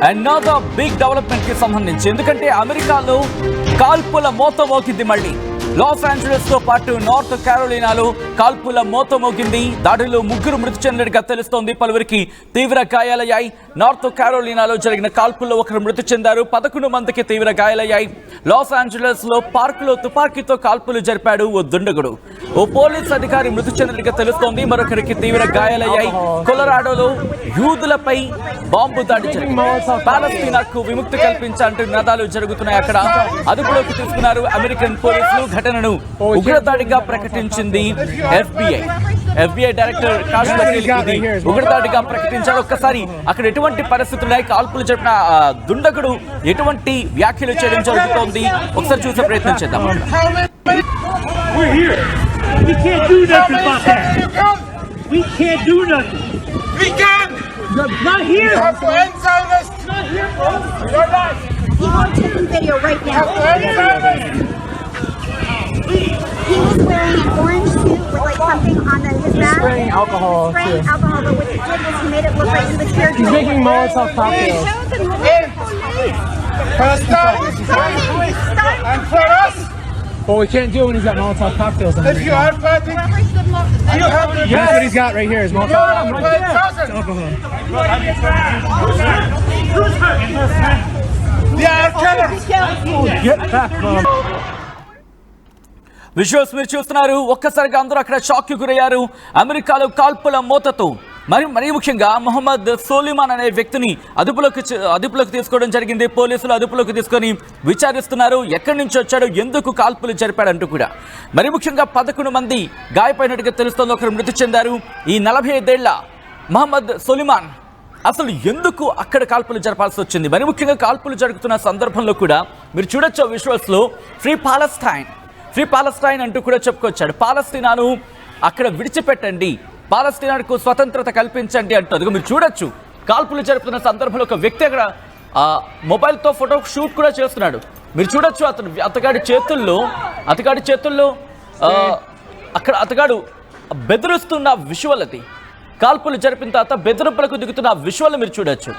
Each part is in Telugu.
Another big development కి సంబంధించి ఎందుకంటే అమెరికాలో కాల్పుల మోత మోగింది. మళ్ళీ లాస్ ఏంజలస్ తో పాటు నార్త్ కారోలినాలో కాల్పుల మోత మోగింది. దాడిలో 3 మృతి చెందినట్టుగా తెలుస్తోంది. పలువురికి తీవ్ర గాయాలయ్యాయి. నార్త్ కారోలినాలో జరిగిన కాల్పుల్లో 1 మృతి చెందారు. 11 మందికి తీవ్ర గాయాలయ్యాయి. లాస్ ఏంజలస్ లో పార్కులో తుపాకీతో కాల్పులు జరిపాడు ఓ దుండగుడు. ఓ పోలీస్ అధికారి మృతి చెందినట్టుగా తెలుస్తోంది. మరొకరికి తీవ్ర గాయాలయ్యాయి. కొలరాడోలో యూదులపై బాంబు దాడి జరిగింది. పాలస్తీనాకు విముక్తి కల్పించాలంటూ నినాదాలు జరుగుతున్నాయి. అక్కడ అదుపులోకి తీసుకున్నారు అమెరికన్ పోలీసులు. ఘటనను ఉగ్రదాడిగా ప్రకటించింది FBI డైరెక్టర్ కాష్ పటేల్ ఉగ్రదాడిగా ప్రకటించారు. ఒక్కసారి అక్కడ ఎటువంటి పరిస్థితులున్నాయి, కాల్పులు జరిపిన దుండగుడు ఎటువంటి వ్యాఖ్యలు చేయడం జరుగుతోంది ఒకసారి చూసే ప్రయత్నం చేద్దాం. We can't do nothing about that. We can't do nothing. We can. Not here. You have to answer this. Not here, folks. You're not. He won't take the video right You now. have to answer this. He was wearing an orange suit with like something on his back. Spraying alcohol, Spraying too. alcohol, but what he did was he made it look like he was here. He's making Molotov cocktails. First time. And for us, But we can't do it when he's got Molotov cocktails in if you are fighting, you have to. That's what he's got right here is You Molotov are cocktails. 5,000. Alcohol. Who's hurt? They are killers. Get back, Mom. Visuals మీరు చూస్తున్నారు. ఒక్కసారిగా అందరూ అక్కడ షాక్ కి గురయ్యారు. అమెరికాలో కాల్పుల మోతతో మరీ ముఖ్యంగా మొహమ్మద్ సోలిమాన్ అనే వ్యక్తిని అదుపులోకి తీసుకోవడం జరిగింది. పోలీసులు అదుపులోకి తీసుకొని విచారిస్తున్నారు. ఎక్కడి నుంచి వచ్చాడు, ఎందుకు కాల్పులు జరిపాడంటూ కూడా. మరీ ముఖ్యంగా 11 మంది గాయపడినట్టుగా తెలుస్తోంది. 1 మృతి చెందారు. ఈ 45 ఏళ్ల మొహమ్మద్ సోలిమాన్ అసలు ఎందుకు అక్కడ కాల్పులు జరపాల్సి వచ్చింది? మరీ ముఖ్యంగా కాల్పులు జరుగుతున్న సందర్భంలో కూడా మీరు చూడొచ్చు విజువల్స్ లో ఫ్రీ పాలస్తైన్ అంటూ కూడా చెప్పుకొచ్చాడు. పాలస్తీనాను అక్కడ విడిచిపెట్టండి, పాలస్తీనాకు స్వతంత్రత కల్పించండి అంటూ. అదిగో మీరు చూడొచ్చు కాల్పులు జరుపుతున్న సందర్భంలో ఒక వ్యక్తి అక్కడ మొబైల్తో ఫోటో షూట్ కూడా చేస్తున్నాడు. మీరు చూడొచ్చు అతగాడి చేతుల్లో అక్కడ అతగాడు బెదిరిస్తున్న విజువల్ అది. కాల్పులు జరిపిన తర్వాత బెదిరింపులకు దిగుతున్న విజువల్ మీరు చూడొచ్చు.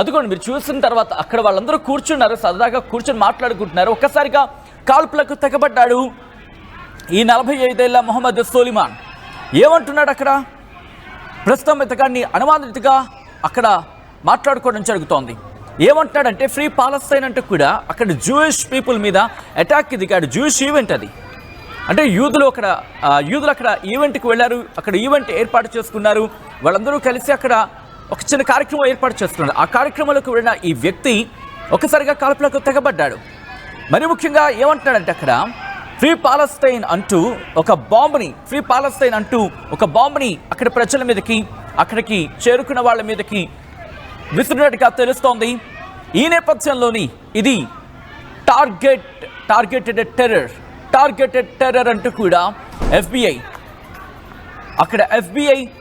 అదిగోండి మీరు చూసిన తర్వాత అక్కడ వాళ్ళందరూ కూర్చున్నారు, సరదాగా కూర్చొని మాట్లాడుకుంటున్నారు. ఒక్కసారిగా కాల్పులకు తెగబడ్డాడు ఈ 45 ఏళ్ల మొహమ్మద్ సోలిమాన్. ఏమంటున్నాడు అక్కడ? ప్రస్తుతం ఇతగాన్ని అనుమానితుగా అక్కడ మాట్లాడుకోవడం జరుగుతోంది. ఏమంటున్నాడంటే ఫ్రీ పాలస్తైన్ అంటూ కూడా అక్కడ జూయిష్ పీపుల్ మీద అటాక్ దిగాడు. జూయిష్ ఈవెంట్ అది. అంటే యూదులు అక్కడ ఈవెంట్కి వెళ్ళారు. అక్కడ ఈవెంట్ ఏర్పాటు చేసుకున్నారు. వాళ్ళందరూ కలిసి అక్కడ ఒక చిన్న కార్యక్రమం ఏర్పాటు చేసుకున్నారు. ఆ కార్యక్రమంలోకి వెళ్ళిన ఈ వ్యక్తి ఒక్కసారిగా కాల్పులకు తెగబడ్డాడు. మరి ముఖ్యంగా ఏమంటున్నాడంటే అక్కడ ఫ్రీ పాలస్తైన్ అంటూ ఒక బాంబుని అక్కడ ప్రజల మీదకి, అక్కడికి చేరుకున్న వాళ్ళ మీదకి విసిరినట్టుగా తెలుస్తోంది. ఈ నేపథ్యంలోని ఇది టార్గెటెడ్ టెర్రర్ అంటూ కూడా FBI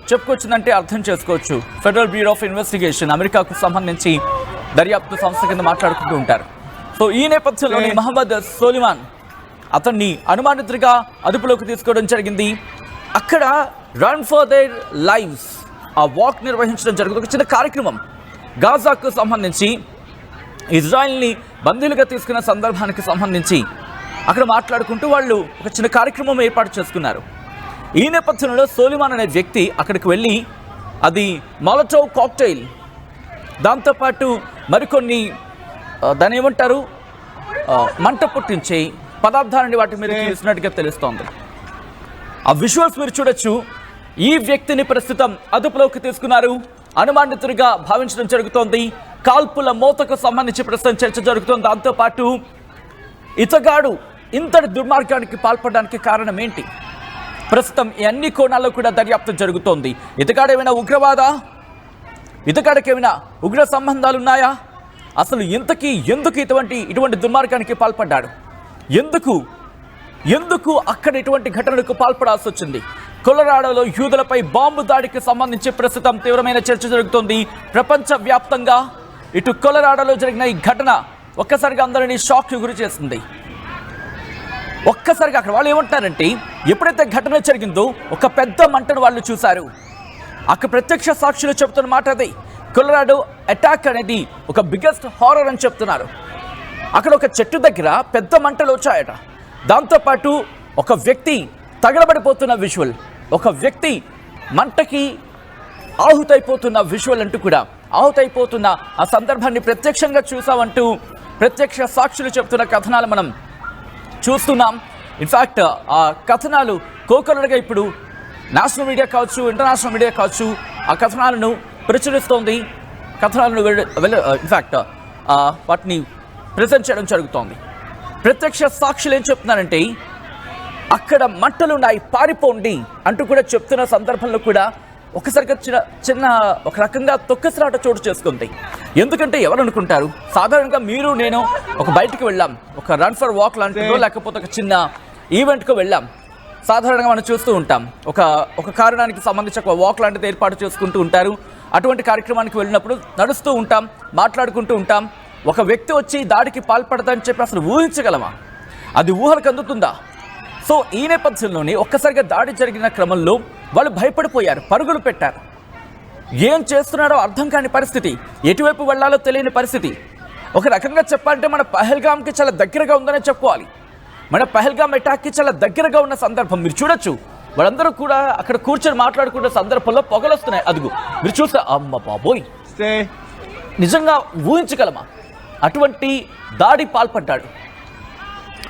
చెప్పుకొచ్చిందంటే అర్థం చేసుకోవచ్చు. ఫెడరల్ బ్యూరో ఆఫ్ ఇన్వెస్టిగేషన్ అమెరికాకు సంబంధించి దర్యాప్తు సంస్థ కింద మాట్లాడుకుంటూ ఉంటారు. సో ఈ నేపథ్యంలోని మహమ్మద్ సోలిమాన్ అతన్ని అనుమానితుడిగా అదుపులోకి తీసుకోవడం జరిగింది. అక్కడ రన్ ఫర్ దేర్ లైవ్స్ ఆ వాక్ నిర్వహించడం జరుగుతుంది. ఒక చిన్న కార్యక్రమం గాజాకు సంబంధించి ఇజ్రాయెల్ని బందీలుగా తీసుకున్న సందర్భానికి సంబంధించి అక్కడ మాట్లాడుకుంటూ వాళ్ళు ఒక చిన్న కార్యక్రమం ఏర్పాటు చేసుకున్నారు. ఈ నేపథ్యంలో సోలిమాన్ అనే వ్యక్తి అక్కడికి వెళ్ళి అది మొలటోవ్ కాక్టైల్, దాంతోపాటు మరికొన్ని దాన్ని ఏమంటారు మంట పుట్టించే పదార్థాలని వాటి మీద తెలిసినట్టుగా తెలుస్తోంది. ఆ విజువల్స్ మీరు చూడొచ్చు. ఈ వ్యక్తిని ప్రస్తుతం అదుపులోకి తీసుకున్నారు. అనుమానితుడిగా భావించడం జరుగుతోంది. కాల్పుల మోతకు సంబంధించి ప్రస్తుతం చర్చ జరుగుతోంది. దాంతోపాటు ఇతగాడు ఇంతటి దుర్మార్గానికి పాల్పడడానికి కారణం ఏంటి? ప్రస్తుతం ఈ అన్ని కోణాల్లో కూడా దర్యాప్తు జరుగుతోంది. ఇతగాడేమైనా ఉగ్రవాదా? ఇతగాడికి ఏమైనా ఉగ్ర సంబంధాలు ఉన్నాయా? అసలు ఎందుకు ఇటువంటి దుర్మార్గానికి పాల్పడ్డాడు? ఎందుకు అక్కడ ఇటువంటి ఘటనలకు పాల్పడాల్సి వచ్చింది? కొలరాడోలో యూదులపై బాంబు దాడికి సంబంధించి ప్రస్తుతం తీవ్రమైన చర్చ జరుగుతోంది ప్రపంచవ్యాప్తంగా. ఇటు కొలరాడోలో జరిగిన ఈ ఘటన ఒక్కసారిగా అందరినీ షాక్కి గురి చేసింది. ఒక్కసారిగా అక్కడ వాళ్ళు ఏమంటారంటే ఎప్పుడైతే ఘటన జరిగిందో ఒక పెద్ద మంటను వాళ్ళు చూశారు. అక్కడ ప్రత్యక్ష సాక్షులు చెబుతున్న మాట అది. కొలరాడో అటాక్ అనేది ఒక బిగ్గెస్ట్ హారర్ అని చెప్తున్నారు. అక్కడ ఒక చెట్టు దగ్గర పెద్ద మంటలు వచ్చాయట. దాంతోపాటు ఒక వ్యక్తి తగలబడిపోతున్న విజువల్, ఒక వ్యక్తి మంటకి ఆహుతైపోతున్న విజువల్ అంటూ కూడా ఆహుతైపోతున్న ఆ సందర్భాన్ని ప్రత్యక్షంగా చూసామంటూ ప్రత్యక్ష సాక్షులు చెప్తున్న కథనాలు మనం చూస్తున్నాం. ఇన్ఫ్యాక్ట్ ఆ కథనాలు కోకొల్లలుగా ఇప్పుడు నేషనల్ మీడియా కావచ్చు, ఇంటర్నేషనల్ మీడియా కావచ్చు ఆ కథనాలను ప్రచురిస్తోంది. కథనాలను ఇన్ఫ్యాక్ట్ వాటిని ప్రెజెంట్ చేయడం జరుగుతోంది. ప్రత్యక్ష సాక్షులు ఏం చెప్తున్నారంటే అక్కడ మంటలున్నాయి, పారిపోండి అంటూ కూడా చెప్తున్న సందర్భంలో కూడా ఒకసారిగా చిన్న ఒక రకంగా తొక్కసలాట చోటు చేసుకుంది. ఎందుకంటే ఎవరు అనుకుంటారు, సాధారణంగా మీరు నేను ఒక బయటికి వెళ్ళాం, ఒక రన్ ఫర్ వాక్ లాంటిదో లేకపోతే ఒక చిన్న ఈవెంట్కు వెళ్ళాం. సాధారణంగా మనం చూస్తూ ఉంటాం, ఒక కారణానికి సంబంధించి ఒక వాక్ లాంటిది ఏర్పాటు చేసుకుంటూ ఉంటారు. అటువంటి కార్యక్రమానికి వెళ్ళినప్పుడు నడుస్తూ ఉంటాం, మాట్లాడుకుంటూ ఉంటాం. ఒక వ్యక్తి వచ్చి దాడికి పాల్పడతాని చెప్పి అసలు ఊహించగలమా? అది ఊహలకు అందుతుందా? సో ఈ నేపథ్యంలోనే ఒక్కసారిగా దాడి జరిగిన క్రమంలో వాళ్ళు భయపడిపోయారు, పరుగులు పెట్టారు. ఏం చేస్తున్నారో అర్థం కాని పరిస్థితి, ఎటువైపు వెళ్ళాలో తెలియని పరిస్థితి. ఒక రకంగా చెప్పాలంటే మన పహల్గామ్కి చాలా దగ్గరగా ఉందనే చెప్పుకోవాలి. మన పహల్గామ్ అటాక్కి చాలా దగ్గరగా ఉన్న సందర్భం మీరు చూడొచ్చు. వాళ్ళందరూ కూడా అక్కడ కూర్చొని మాట్లాడుకున్న సందర్భంలో పొగలు వస్తున్నాయి. అదుగు మీరు చూస్తే అమ్మ బాబోయ్, నిజంగా ఊహించగలమా? అటువంటి దాడి పాల్పడ్డాడు,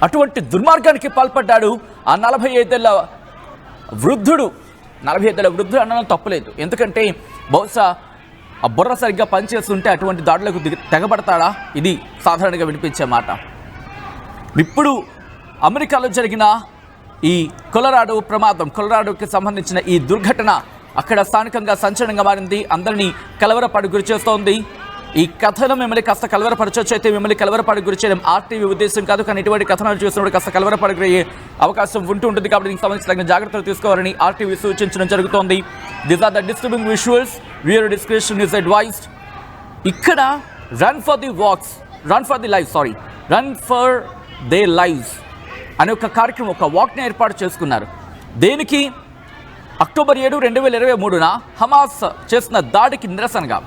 అటువంటి దుర్మార్గానికి పాల్పడ్డాడు ఆ 45 ఏళ్ల వృద్ధుడు. 45 ఏళ్ల వృద్ధుడు అనడం తప్పులేదు, ఎందుకంటే బహుశా ఆ బుర్ర సరిగ్గా పనిచేస్తుంటే అటువంటి దాడులకు తెగబడతాడా? ఇది సాధారణంగా వినిపించే మాట. ఇప్పుడు అమెరికాలో జరిగిన ఈ కొలరాడో ప్రమాదం, కొలరాడోకి సంబంధించిన ఈ దుర్ఘటన అక్కడ స్థానికంగా సంచలనంగా మారింది, అందరినీ కలవరపాటు గురి చేస్తోంది. ఈ కథనం మిమ్మల్ని కాస్త కలవరపరచొచ్చు, అయితే మిమ్మల్ని కలవరపాటు గురి చేయడం ఆర్టీవీ ఉద్దేశం కాదు. కానీ ఇటువంటి కథనాలు చూసినప్పుడు కాస్త కలవరపాటు గురయ్యే అవకాశం ఉంటుంది. కాబట్టి దీనికి సంబంధించి తగిన జాగ్రత్తలు తీసుకోవాలని ఆర్టీవీ సూచించడం జరుగుతోంది. These are the disturbing visuals, viewer discretion is advised. ఇక్కడ రన్ ఫర్ దే లైవ్స్ అనే ఒక కార్యక్రమం, ఒక వాక్ని ఏర్పాటు చేసుకున్నారు. దేనికి? అక్టోబర్ 7, 2023 హమాస్ చేసిన దాడికి నిరసనగా.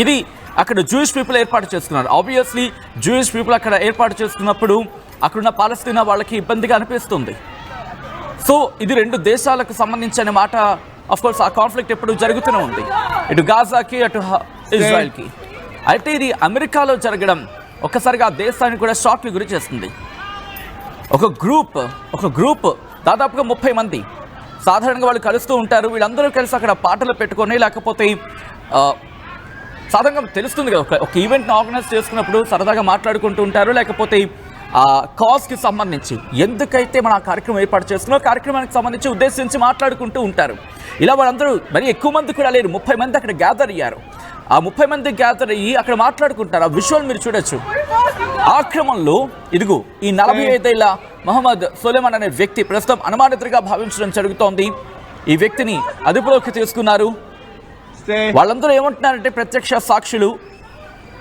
ఇది అక్కడ జూయిష్ పీపుల్ ఏర్పాటు చేసుకున్నారు. ఆబ్వియస్లీ జూయిష్ పీపుల్ అక్కడ ఏర్పాటు చేసుకున్నప్పుడు అక్కడున్న పాలస్తీనా వాళ్ళకి ఇబ్బందిగా అనిపిస్తుంది. సో ఇది 2 దేశాలకు సంబంధించిన మాట. అఫ్కోర్స్ ఆ కాన్ఫ్లిక్ట్ ఎప్పుడు జరుగుతూనే ఉంది, ఇటు గాజాకి అటు ఇజ్రాయెల్కి. అయితే ఇది అమెరికాలో జరగడం ఒక్కసారిగా ఆ దేశాన్ని కూడా షాక్కి గురి చేస్తుంది. ఒక గ్రూప్ దాదాపుగా 30 మంది సాధారణంగా వాళ్ళు కలుస్తూ ఉంటారు. వీళ్ళందరూ కలిసి అక్కడ పాటలు పెట్టుకొని, లేకపోతే సాధారణంగా తెలుస్తుంది కదా, ఒక ఈవెంట్ని ఆర్గనైజ్ చేసుకున్నప్పుడు సరదాగా మాట్లాడుకుంటూ ఉంటారు. లేకపోతే ఆ కాజ్కి సంబంధించి ఎందుకైతే మన ఆ కార్యక్రమం ఏర్పాటు చేస్తున్నారో కార్యక్రమానికి సంబంధించి ఉద్దేశించి మాట్లాడుకుంటూ ఉంటారు. ఇలా వాళ్ళందరూ మరి ఎక్కువ మంది కూడా లేరు, 30 మంది అక్కడ గ్యాదర్ అయ్యారు. ఆ 30 మంది గ్యాదర్ అయ్యి అక్కడ మాట్లాడుకుంటారు. ఆ విజువల్ మీరు చూడొచ్చు. ఆ క్రమంలో ఇదిగో ఈ 45 ఏళ్ల మహమ్మద్ సొలైమాన్ అనే వ్యక్తి ప్రస్తుతం అనుమానితుడిగా భావించడం జరుగుతోంది. ఈ వ్యక్తిని అదుపులోకి తీసుకున్నారు. వాళ్ళందరూ ఏమంటున్నారంటే ప్రత్యక్ష సాక్షులు,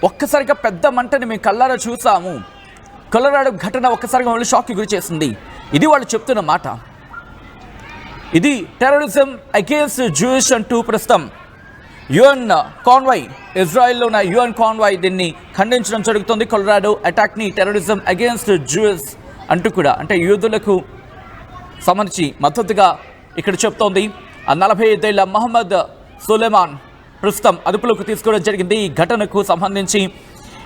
ఒక్కసారిగా పెద్ద మంటని మేము కళ్ళారా చూసాము, కొలరాడో ఘటన ఒక్కసారిగా వాళ్ళు షాక్కి గురి చేసింది. ఇది వాళ్ళు చెప్తున్న మాట. ఇది టెర్రరిజం అగేన్స్ట్ జూయిష్ అంటూ ప్రస్తుతం యుఎన్ కాన్వాయ్, ఇజ్రాయెల్లో ఉన్న యుఎన్ కాన్వాయ్ దీన్ని ఖండించడం జరుగుతుంది. కొలరాడో అటాక్ని టెర్రరిజం అగేన్స్ట్ జూయిష్ అంటూ కూడా, అంటే యూదులకు సంబంధించి మద్దతుగా ఇక్కడ చెప్తోంది. ఆ 45 ఏళ్ల మహమ్మద్ సొలైమాన్ ప్రస్తుతం అదుపులోకి తీసుకోవడం జరిగింది. ఈ ఘటనకు సంబంధించి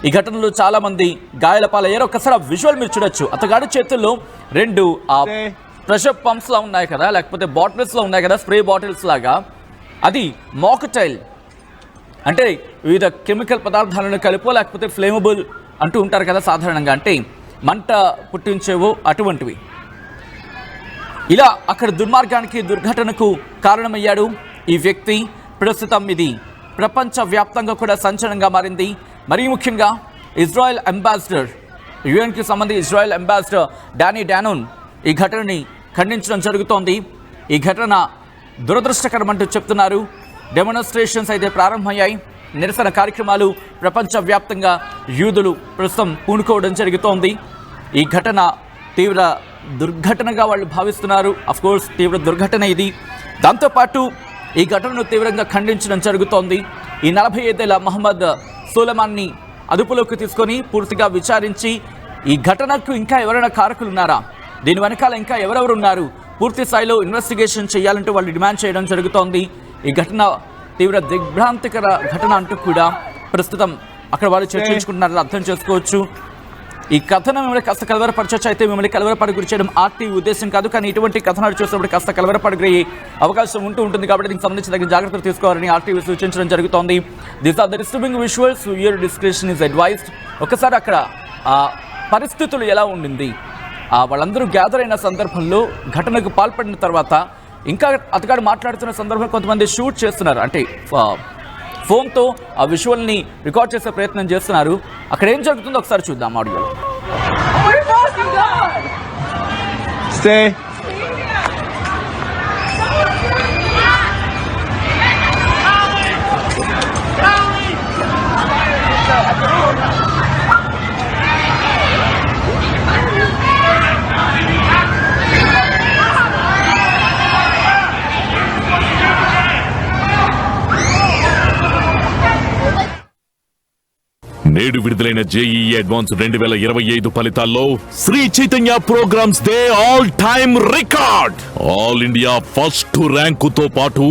ఈ ఘటనలో చాలామంది గాయాల పాలయ్యారు. ఒక్కసారి ఆ విజువల్ మీరు చూడొచ్చు. అతగాడి చేతుల్లో 2 ప్రెషర్ పంప్స్లా ఉన్నాయి కదా, లేకపోతే బాటిల్స్లో ఉన్నాయి కదా, స్ప్రే బాటిల్స్ లాగా. అది మాక్టైల్, అంటే వివిధ కెమికల్ పదార్థాలను కలిపో లేకపోతే ఫ్లేమబుల్ అంటూ ఉంటారు కదా సాధారణంగా, అంటే మంట పుట్టించేవో అటువంటివి. ఇలా అక్కడ దుర్మార్గానికి, దుర్ఘటనకు కారణమయ్యాడు ఈ వ్యక్తి. ప్రస్తుతం ఇది ప్రపంచవ్యాప్తంగా కూడా సంచలనంగా మారింది. మరీ ముఖ్యంగా ఇజ్రాయెల్ అంబాసిడర్, యుఎన్కి సంబంధించి ఇజ్రాయెల్ అంబాసిడర్ డానీ డానోన్ ఈ ఘటనని ఖండించడం జరుగుతోంది. ఈ ఘటన దురదృష్టకరమంటూ చెప్తున్నారు. డెమోన్స్ట్రేషన్స్ అయితే ప్రారంభమయ్యాయి. నిరసన కార్యక్రమాలు ప్రపంచవ్యాప్తంగా యూదులు ప్రస్తుతం పూనుకోవడం జరుగుతోంది. ఈ ఘటన తీవ్ర దుర్ఘటనగా వాళ్ళు భావిస్తున్నారు. అఫ్కోర్స్ తీవ్ర దుర్ఘటన ఇది. దాంతోపాటు ఈ ఘటనను తీవ్రంగా ఖండించడం జరుగుతోంది. ఈ 45 ఏళ్ల మహమ్మద్ సోలమాన్ని అదుపులోకి తీసుకొని పూర్తిగా విచారించి ఈ ఘటనకు ఇంకా ఎవరైనా కారకులు ఉన్నారా, దీని వెనకాల ఇంకా ఎవరెవరు ఉన్నారు, పూర్తి స్థాయిలో ఇన్వెస్టిగేషన్ చేయాలంటూ వాళ్ళు డిమాండ్ చేయడం జరుగుతోంది. ఈ ఘటన తీవ్ర దిగ్భ్రాంతికర ఘటన అంటూ కూడా ప్రస్తుతం అక్కడ వాళ్ళు చర్చించుకుంటున్నారని అర్థం చేసుకోవచ్చు. ఈ కథనం మిమ్మల్ని కాస్త కలవరపరచొచ్చు, అయితే మిమ్మల్ని కలవరపడి గురి చేయడం ఆర్టీవీ ఉద్దేశం కాదు. కానీ ఇటువంటి కథనాలు చూసినప్పుడు కాస్త కలవరపడిపోయే అవకాశం ఉంటుంది కాబట్టి దీనికి సంబంధించి తగిన జాగ్రత్తలు తీసుకోవాలని ఆర్టీవీ సూచించడం జరుగుతోంది. These are the disturbing visuals, your discretion is advised. ఒకసారి అక్కడ పరిస్థితులు ఎలా ఉండింది, వాళ్ళందరూ గ్యాదర్ అయిన సందర్భంలో ఘటనకు పాల్పడిన తర్వాత ఇంకా అతగాడు మాట్లాడుతున్న సందర్భంలో కొంతమంది షూట్ చేస్తున్నారు, అంటే ఫోన్తో ఆ విజువల్ని రికార్డ్ చేసే ప్రయత్నం చేస్తున్నారు. అక్కడ ఏం జరుగుతుందో ఒకసారి చూద్దాం ఆడియోలో. Stay. నేడు విడుదలైన జేఈఈ అడ్వాన్స్ 2025 ఫలితాల్లో శ్రీ చైతన్య ప్రోగ్రామ్స్ డే all time record. All India first ర్యాంకుతో పాటు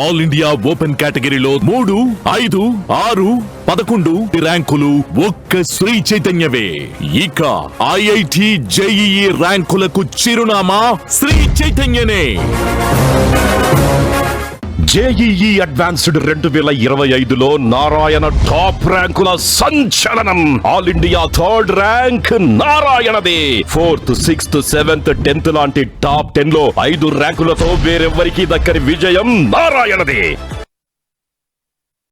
ఆల్ ఇండియా ఓపెన్ కేటగిరీలో 3, 5, 6, 11 ర్యాంకులు ఒక్క శ్రీ చైతన్యవే. ఇక ఐఐటి జేఈఈ ర్యాంకులకు చిరునామా శ్రీ చైతన్యనే. జేఈఈ అడ్వాన్స్డ్ 2025లో నారాయణ టాప్ ర్యాంకుల సంచలనం. ఆల్ ఇండియా థర్డ్ ర్యాంక్ నారాయణదే. 4th, 6th, 7th, 10th లాంటి టాప్ 10 లో 5 ర్యాంకులతో వేరెవ్వరికీ దక్కని విజయం నారాయణదే.